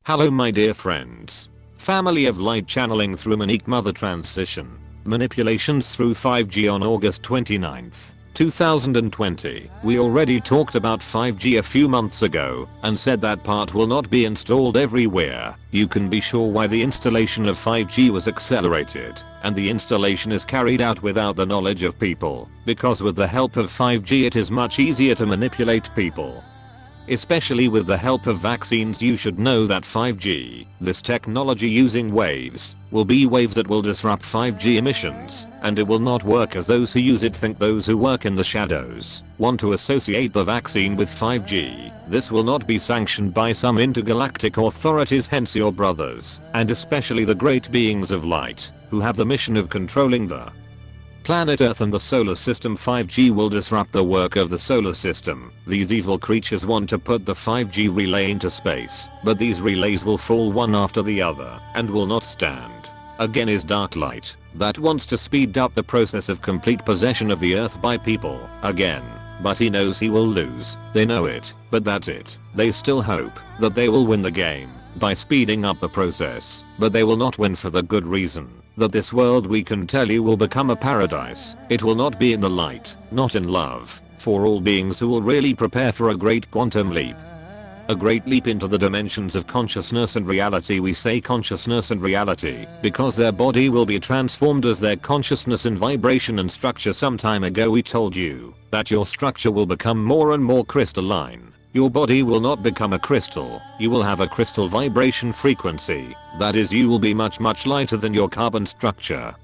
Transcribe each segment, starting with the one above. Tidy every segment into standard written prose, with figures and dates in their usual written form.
Hello my dear friends. Family of light channeling through Monique Mother transition. Manipulations through 5G on August 29th, 2020. We already talked about 5G a few months ago and said that part will not be installed everywhere. You can be sure why the installation of 5G was accelerated, and the installation is carried out without the knowledge of people, because with the help of 5G it is much easier to manipulate people. Especially with the help of vaccines. You should know that 5G, this technology using waves, will be waves that will disrupt 5G emissions, and it will not work as those who use it think. Those who work in the shadows want to associate the vaccine with 5G. This will not be sanctioned by some intergalactic authorities, hence your brothers, and especially the great beings of light, who have the mission of controlling the planet Earth and the solar system. 5G will disrupt the work of the solar system. These evil creatures want to put the 5G relay into space, but these relays will fall one after the other and will not stand. Again is dark light that wants to speed up the process of complete possession of the Earth by people again. But he knows he will lose. They know it, but that's it. They still hope that they will win the game by speeding up the process, but they will not win for the good reason that this world, we can tell you, will become a paradise. It will not be in the light, not in love, for all beings who will really prepare for a great quantum leap. A great leap into the dimensions of consciousness and reality. We say consciousness and reality because their body will be transformed as their consciousness in vibration and structure. Some time ago we told you that your structure will become more and more crystalline. Your body will not become a crystal, you will have a crystal vibration frequency. That is, you will be much lighter than your carbon structure,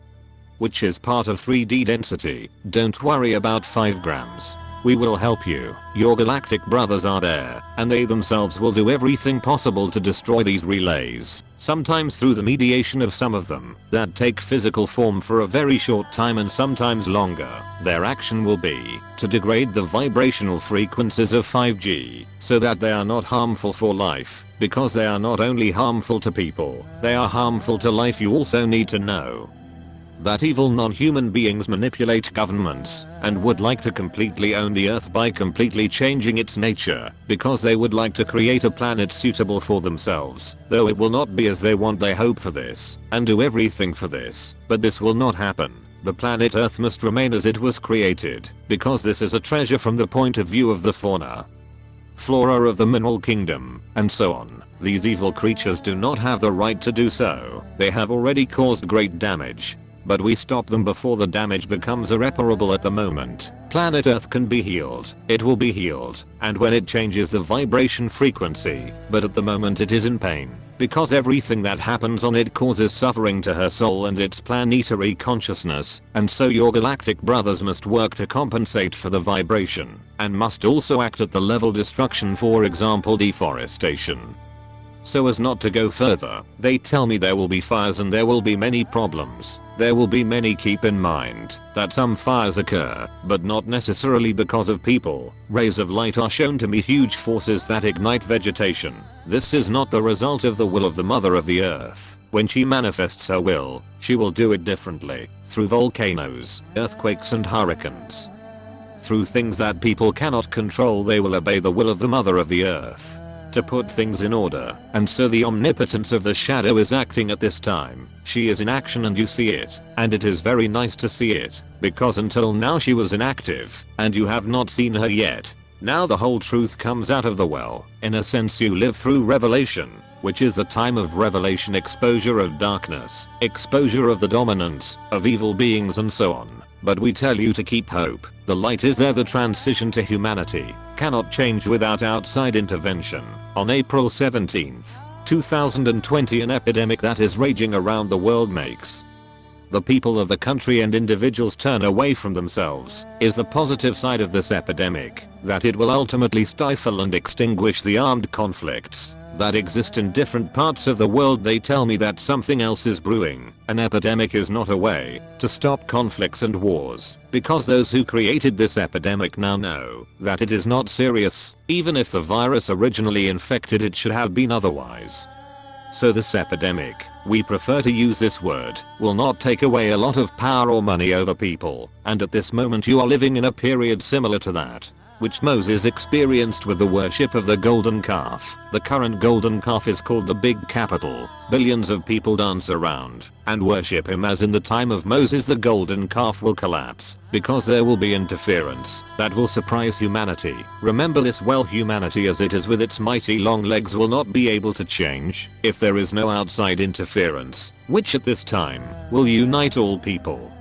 which is part of 3D density. Don't worry about 5 grams. We will help you. Your galactic brothers are there, and they themselves will do everything possible to destroy these relays, sometimes through the mediation of some of them that take physical form for a very short time and sometimes longer. Their action will be to degrade the vibrational frequencies of 5G so that they are not harmful for life, because they are not only harmful to people, they are harmful to life. You also need to know that evil non-human beings manipulate governments and would like to completely own the Earth by completely changing its nature, because they would like to create a planet suitable for themselves. Though it will not be as they want, they hope for this and do everything for this, but this will not happen. The planet Earth must remain as it was created, because this is a treasure from the point of view of the fauna, flora of the mineral kingdom, and so on. These evil creatures do not have the right to do so. They have already caused great damage, but we stop them before the damage becomes irreparable. At the moment, planet Earth can be healed. It will be healed, and when it changes the vibration frequency, but at the moment it is in pain, because everything that happens on it causes suffering to her soul and its planetary consciousness, and so your galactic brothers must work to compensate for the vibration, and must also act at the level destruction, for example deforestation, so as not to go further. They tell me there will be fires and there will be many problems. There will be many. Keep in mind that some fires occur, but not necessarily because of people. Rays of light are shown to be huge forces that ignite vegetation. This is not the result of the will of the Mother of the Earth. When she manifests her will, she will do it differently, through volcanoes, earthquakes and hurricanes. Through things that people cannot control, they will obey the will of the Mother of the Earth to put things in order, and so the omnipotence of the shadow is acting at this time. She is in action and you see it, and it is very nice to see it, because until now she was inactive, and you have not seen her yet. Now the whole truth comes out of the well. In a sense you live through revelation, which is the time of revelation, exposure of darkness, exposure of the dominance of evil beings and so on. But we tell you to keep hope. The light is there. The transition to humanity cannot change without outside intervention. On April 17th, 2020, an epidemic that is raging around the world makes the people of the country and individuals turn away from themselves. Is the positive side of this epidemic that it will ultimately stifle and extinguish the armed conflicts that exist in different parts of the world. They tell me that something else is brewing. An epidemic is not a way to stop conflicts and wars, because those who created this epidemic now know that it is not serious. Even if the virus originally infected, it should have been otherwise. So this epidemic, we prefer to use this word, will not take away a lot of power or money over people, and at this moment you are living in a period similar to that. which Moses experienced with the worship of the golden calf. The current golden calf is called the Big Capital. Billions of people dance around and worship him, as in the time of Moses the golden calf will collapse because there will be interference that will surprise humanity. Remember this well, humanity as it is with its mighty long legs will not be able to change if there is no outside interference, which at this time will unite all people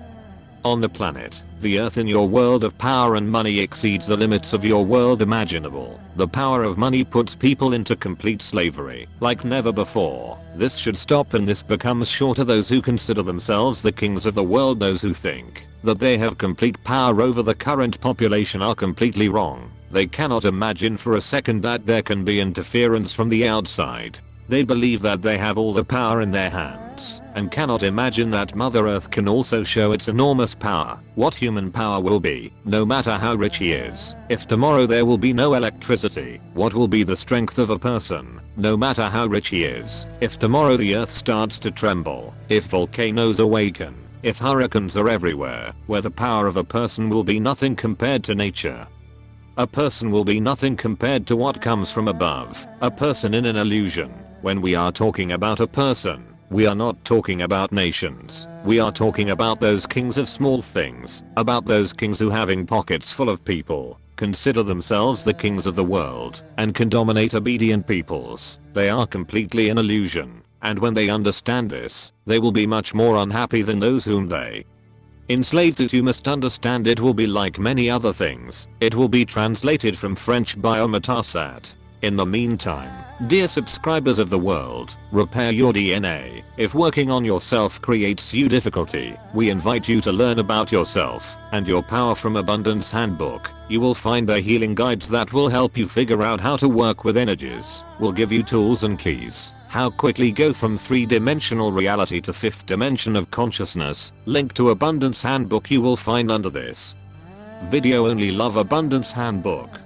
on the planet. The earth in your world of power and money exceeds the limits of your world imaginable. The power of money puts people into complete slavery like never before. This should stop, and this becomes shorter. Those who consider themselves the kings of the world, those who think that they have complete power over the current population, are completely wrong. They cannot imagine for a second that there can be interference from the outside. They believe that they have all the power in their hands and cannot imagine that Mother Earth can also show its enormous power. What human power will be, no matter how rich he is. If tomorrow there will be no electricity, what will be the strength of a person, no matter how rich he is? If tomorrow the earth starts to tremble, if volcanoes awaken, if hurricanes are everywhere, where the power of a person will be nothing compared to nature. A person will be nothing compared to what comes from above. A person in an illusion. When we are talking about a person, we are not talking about nations. We are talking about those kings of small things, about those kings who, having pockets full of people, consider themselves the kings of the world and can dominate obedient peoples. They are completely an illusion, and when they understand this, they will be much more unhappy than those whom they enslaved it. You must understand it will be like many other things. It will be translated from French biometasat. In the meantime, dear subscribers of the world, repair your DNA. If working on yourself creates you difficulty, we invite you to learn about yourself and your power from Abundance Handbook. You will find the healing guides that will help you figure out how to work with energies. We'll give you tools and keys. How quickly go from 3-dimensional reality to 5th dimension of consciousness. Link to Abundance Handbook you will find under this video only. Love Abundance Handbook.